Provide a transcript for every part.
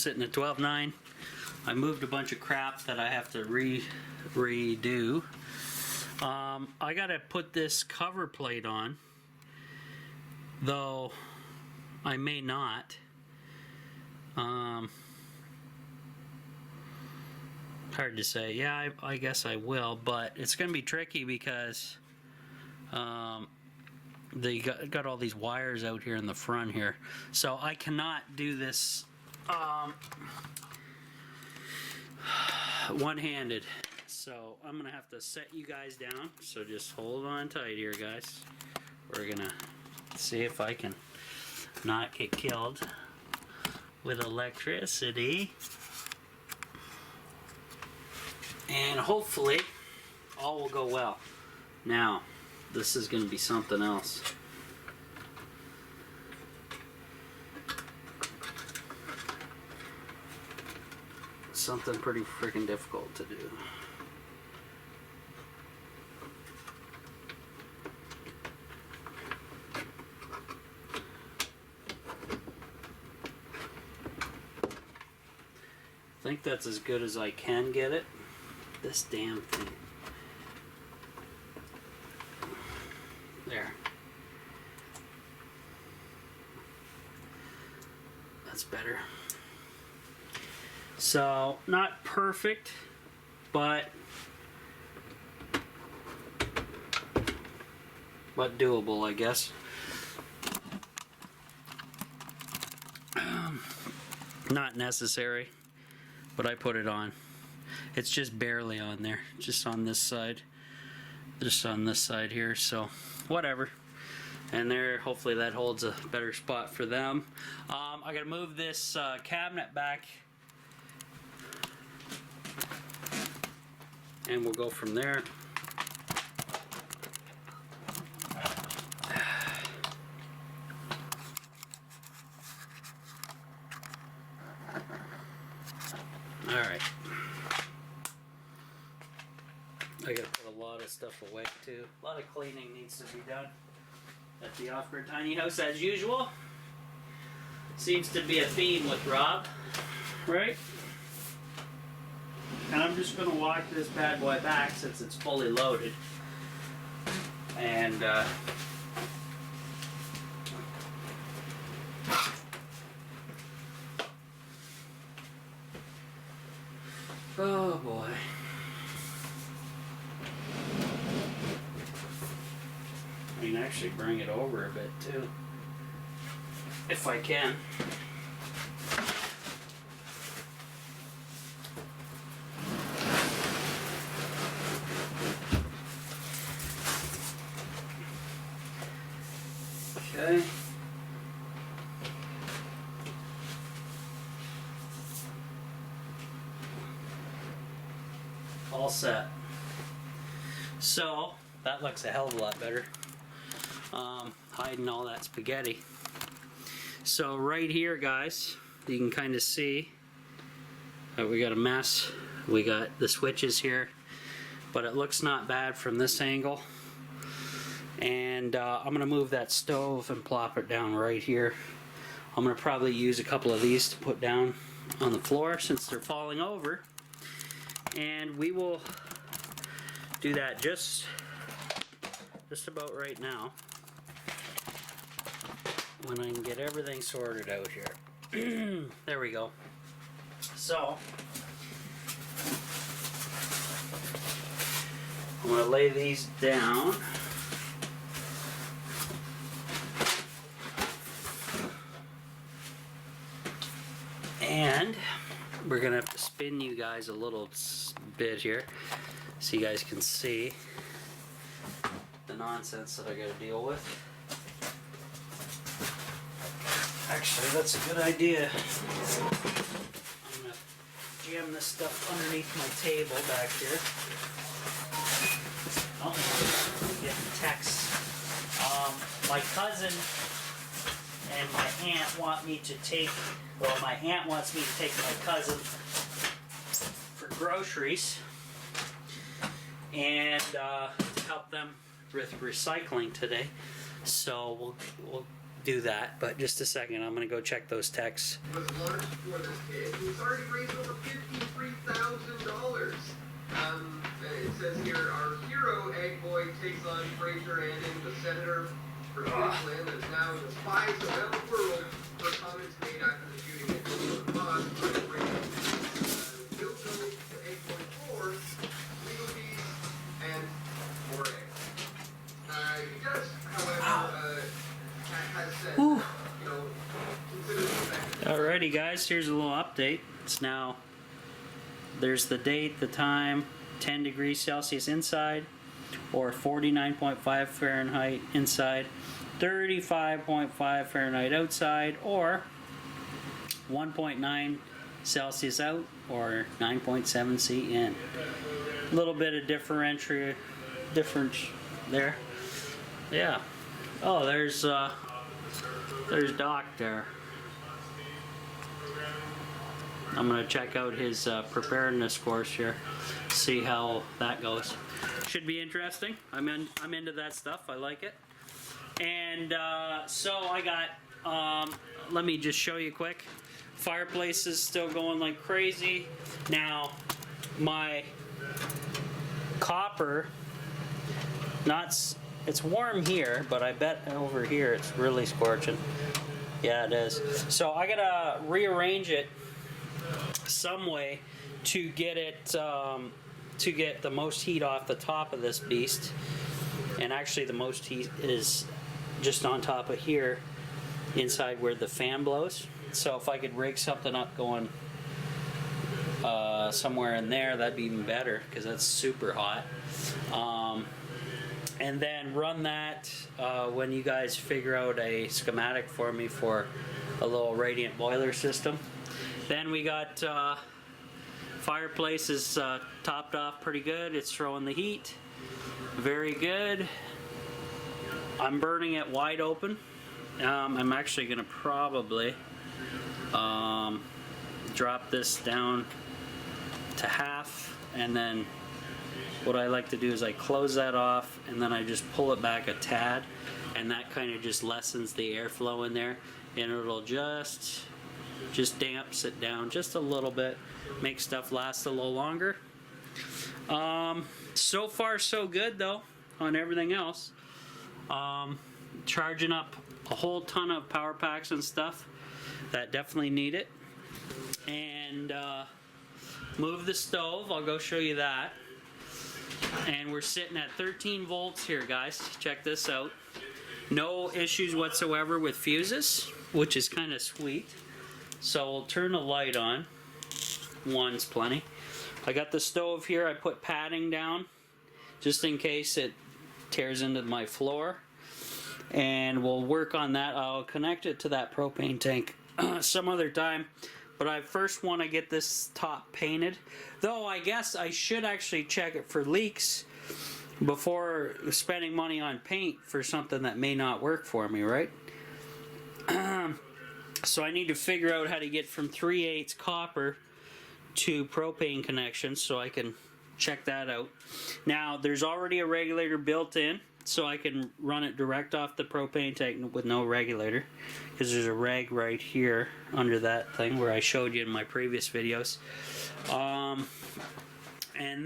sitting at 12.9. I moved a bunch of crap that I have to redo. I gotta put this cover plate on, though I may not. Hard to say. Yeah, I guess I will, but it's gonna be tricky because they got all these wires out here in the front here, so I cannot do this one-handed. So I'm gonna have to set you guys down, so just hold on tight here, guys. We're gonna see if I can not get killed with electricity, and hopefully all will go well. Now this is gonna be something else. Something pretty freaking difficult to do. I think that's as good as I can get it. This damn thing. There. That's better. So, not perfect, but doable, I guess. Not necessary, but I put it on. It's just barely on there, just on this side. Just on this side here, so whatever. And there, hopefully that holds a better spot for them. I gotta move this cabinet back, and we'll go from there. Alright. I gotta put a lot of stuff away too. A lot of cleaning needs to be done at the Off-Grid Tiny House as usual. Seems to be a theme with Rob, right? And I'm just gonna walk this bad boy back since it's fully loaded. And oh boy. I can actually bring it over a bit too, if I can. Okay. All set. So that looks a hell of a lot better. Hiding all that spaghetti. So right here, guys, you can kind of see we got a mess. We got the switches here, but it looks not bad from this angle. And I'm gonna move that stove and plop it down right here. I'm gonna probably use a couple of these to put down on the floor since they're falling over, and we will do that just about right now, when I can get everything sorted out here. There we go. So I'm gonna lay these down. And we're gonna have to spin you guys a little bit here so you guys can see the nonsense that I gotta deal with. Actually, that's a good idea. I'm gonna jam this stuff underneath my table back here. Oh, I'm getting texts. My cousin and my aunt want me to take, well, my aunt wants me to take my cousin for groceries and help them with recycling today. So we'll do that, but just a second, I'm gonna go check those texts. Was launched for this kid, who's already raised over $53,000. It says here, our hero egg boy takes on Fraser Annan, the senator for Queensland, that is now in the spies around the world for comments made after the shooting at the Boss on the radio. He'll go to egg boy 4, legal fees, and more eggs. He does, however, has said, consider the fact. Alrighty guys, here's a little update. It's now, there's the date, the time, 10 degrees Celsius inside, or 49.5 Fahrenheit inside, 35.5 Fahrenheit outside, or 1.9 Celsius out, or 9.7 C in. A little bit of difference there. Yeah. Oh, there's Doc there. I'm gonna check out his preparedness course here, see how that goes. Should be interesting. I'm into that stuff. I like it. And so I got. Let me just show you quick. Fireplace is still going like crazy. Now, my copper. It's warm here, but I bet over here it's really scorching. Yeah, it is. So I gotta rearrange it some way to get it to get the most heat off the top of this beast. And actually the most heat is just on top of here, inside where the fan blows. So if I could rig something up going somewhere in there, that'd be even better, because that's super hot. And then run that when you guys figure out a schematic for me for a little radiant boiler system. Then we got fireplace is topped off pretty good. It's throwing the heat. Very good. I'm burning it wide open. I'm actually going to probably drop this down to half, and then what I like to do is I close that off and then I just pull it back a tad, and that kind of just lessens the airflow in there, and it'll just damps it down just a little bit, make stuff last a little longer. So far so good though on everything else. Charging up a whole ton of power packs and stuff that definitely need it. And move the stove, I'll go show you that. And we're sitting at 13 volts here, guys. Check this out. No issues whatsoever with fuses, which is kind of sweet. So we'll turn the light on. One's plenty. I got the stove here. I put padding down just in case it tears into my floor. And we'll work on that. I'll connect it to that propane tank some other time. But I first want to get this top painted. Though I guess I should actually check it for leaks before spending money on paint for something that may not work for me, right? So I need to figure out how to get from 3/8 copper to propane connection so I can check that out. Now there's already a regulator built in, so I can run it direct off the propane tank with no regulator, because there's a reg right here under that thing where I showed you in my previous videos. And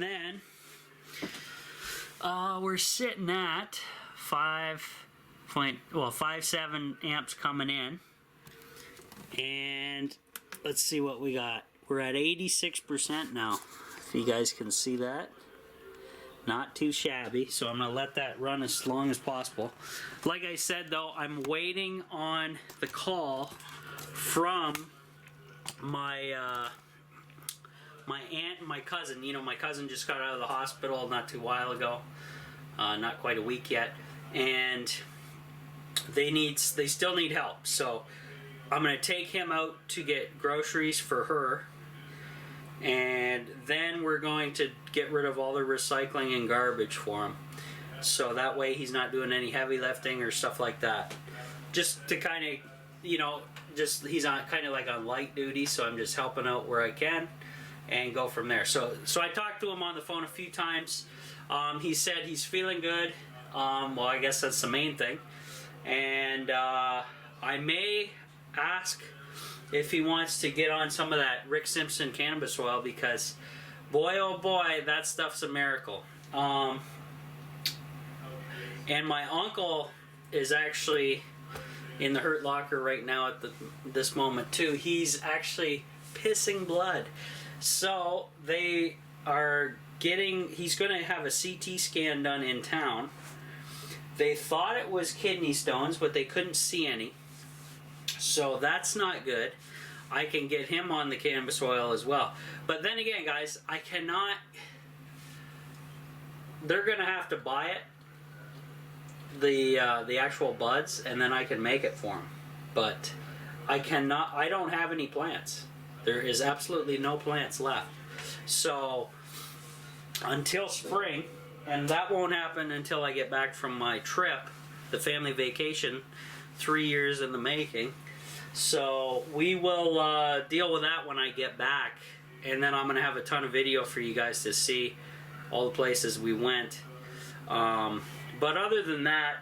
then we're sitting at 5.7 amps coming in, and let's see what we got. We're at 86% now, if you guys can see that. Not too shabby, so I'm going to let that run as long as possible. Like I said though, I'm waiting on the call from my my aunt and my cousin. You know, my cousin just got out of the hospital not too while ago, not quite a week yet, and they still need help. So I'm going to take him out to get groceries for her, and then we're going to get rid of all the recycling and garbage for him, so that way he's not doing any heavy lifting or stuff like that, just to kind of, you know, just he's on kind of like on light duty, so I'm just helping out where I can and go from there. So I talked to him on the phone a few times. He said he's feeling good. Well, I guess that's the main thing, and I may ask if he wants to get on some of that Rick Simpson cannabis oil, because boy oh boy, that stuff's a miracle. And my uncle is actually in the hurt locker right now at this moment too. He's actually pissing blood. So they are he's going to have a CT scan done in town. They thought it was kidney stones, but they couldn't see any. So that's not good. I can get him on the cannabis oil as well. But then again, guys, I cannot... They're going to have to buy it, the actual buds, and then I can make it for them. But I don't have any plants. There is absolutely no plants left. So until spring, and that won't happen until I get back from my trip, the family vacation, 3 years in the making. So we will deal with that when I get back, and then I'm going to have a ton of video for you guys to see all the places we went. But other than that,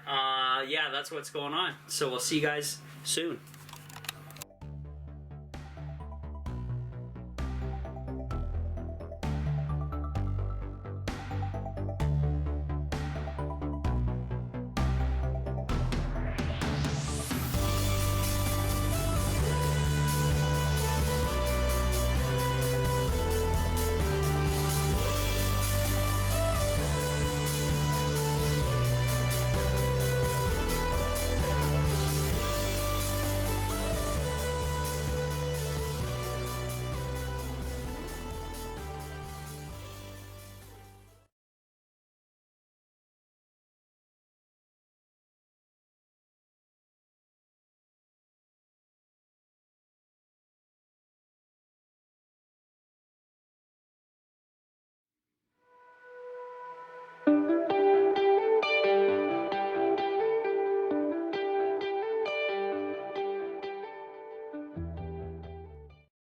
yeah, that's what's going on. So we'll see you guys soon.